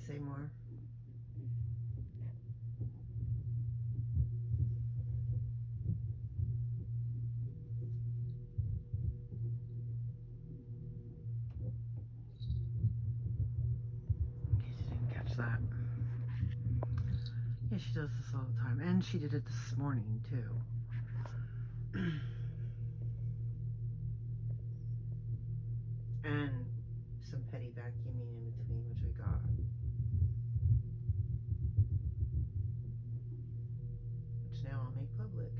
say more. In case you didn't catch that. Yeah, she does this all the time. And she did it this morning, too. And some petty vacuuming in between, which I got. Which now I'll make public.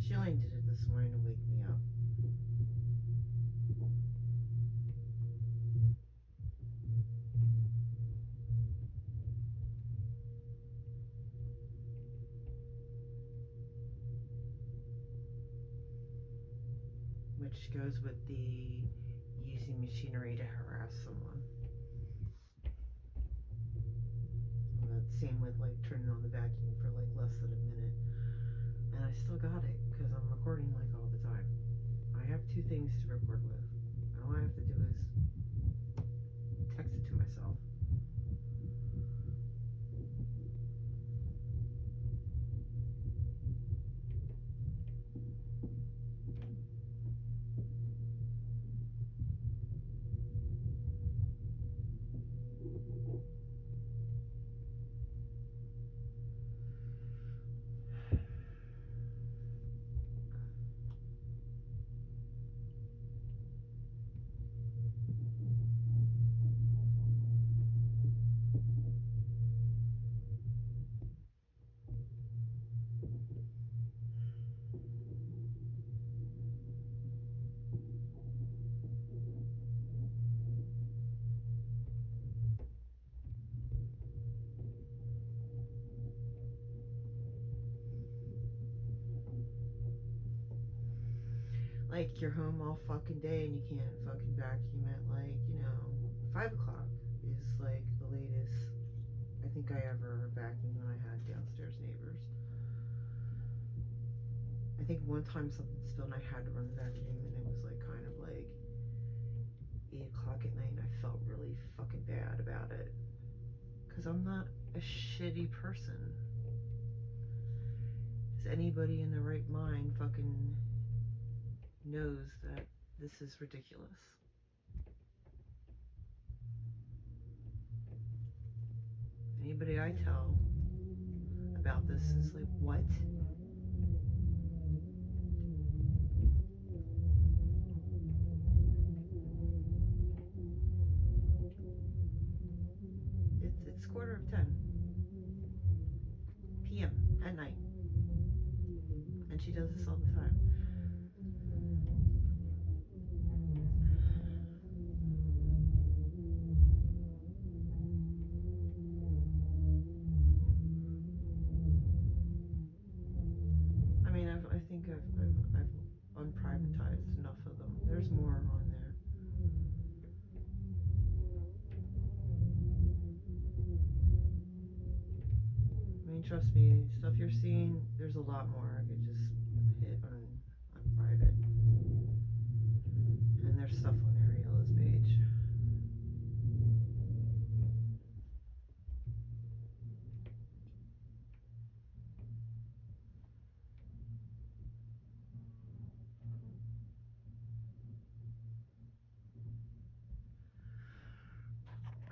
She only did it this morning to wake me up. Which goes with the using machinery to harass someone. Same with like turning on the vacuum for like less than a minute. And I still got it because I'm recording like all the time. I have 2 things to record with. All I have to do is text it to myself. Like you're home all fucking day and you can't fucking vacuum at like, 5 o'clock is like the latest I think I ever vacuumed when I had downstairs neighbors. I think one time something spilled and I had to run the vacuum and it was like kind of like 8 o'clock at night and I felt really fucking bad about it. Because I'm not a shitty person. Does anybody in their right mind fucking knows that this is ridiculous? Anybody I tell about this is like, what? It's 9:45 p.m. at night. And she does this all the time. I mean, I think I've unprivatized enough of them. There's more on there. I mean, trust me, stuff you're seeing, there's a lot more. I could just hit on private. And there's stuff on Ariella's page.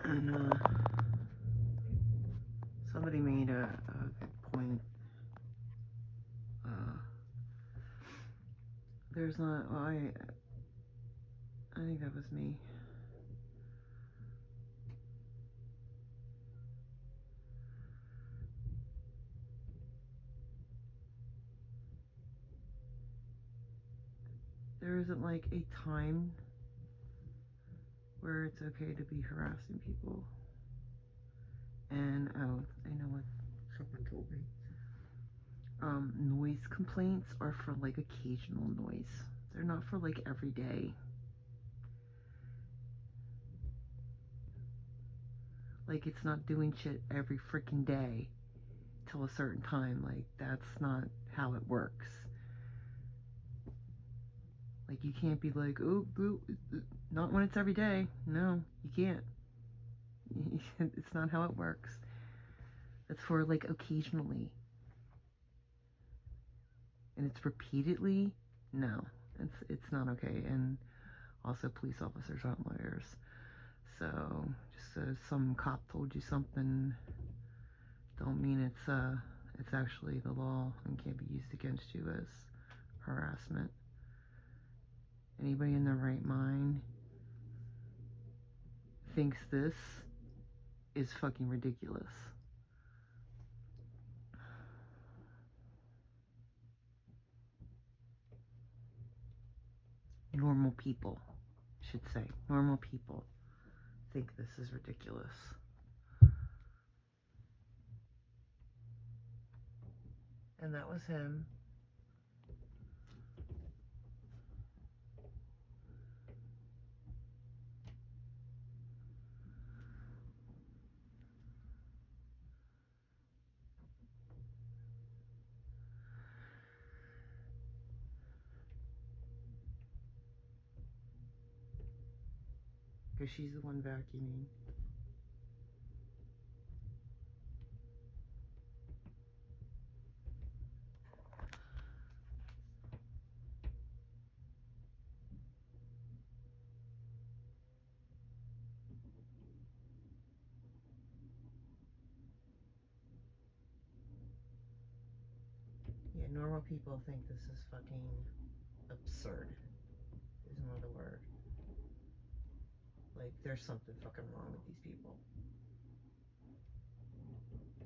And somebody made a good point. There's not, well, I think that was me. There isn't like a time where it's okay to be harassing people. And oh, I know what someone told me. Noise complaints are for like occasional noise. They're not for like every day. Like, it's not doing shit every freaking day till a certain time. Like, that's not how it works. Like, you can't be like, oh, not when it's every day. No, you can't. It's not how it works. It's for like occasionally. And it's repeatedly. No, it's not okay. And also, police officers aren't lawyers. So just some cop told you something don't mean it's actually the law and can't be used against you as harassment. Anybody in their right mind thinks this is fucking ridiculous. Normal people, I should say. Normal people think this is ridiculous. And that was him. Because she's the one vacuuming. Yeah, normal people think this is fucking absurd. Is another word. Like, there's something fucking wrong with these people.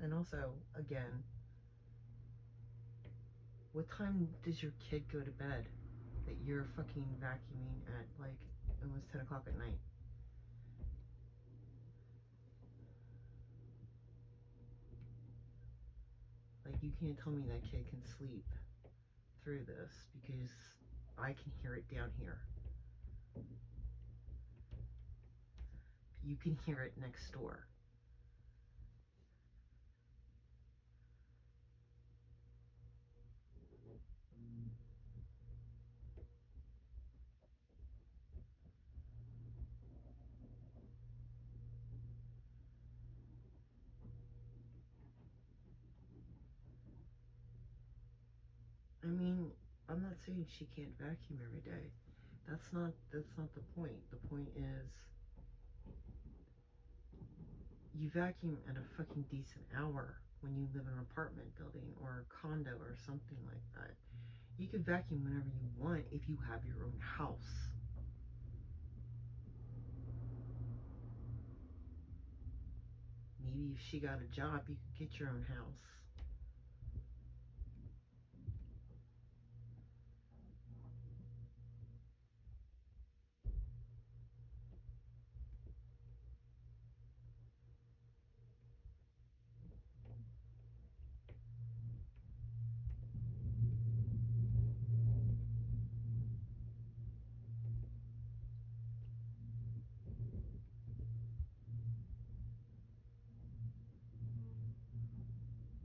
And also, again, what time does your kid go to bed that you're fucking vacuuming at like almost 10 o'clock at night? Like, you can't tell me that kid can sleep through this because I can hear it down here. You can hear it next door. I mean, I'm not saying she can't vacuum every day. That's not the point. The point is you vacuum at a fucking decent hour when you live in an apartment building or a condo or something like that. You can vacuum whenever you want if you have your own house. Maybe if she got a job, you could get your own house.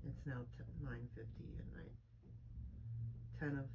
It's now 9:50 at night. 10 of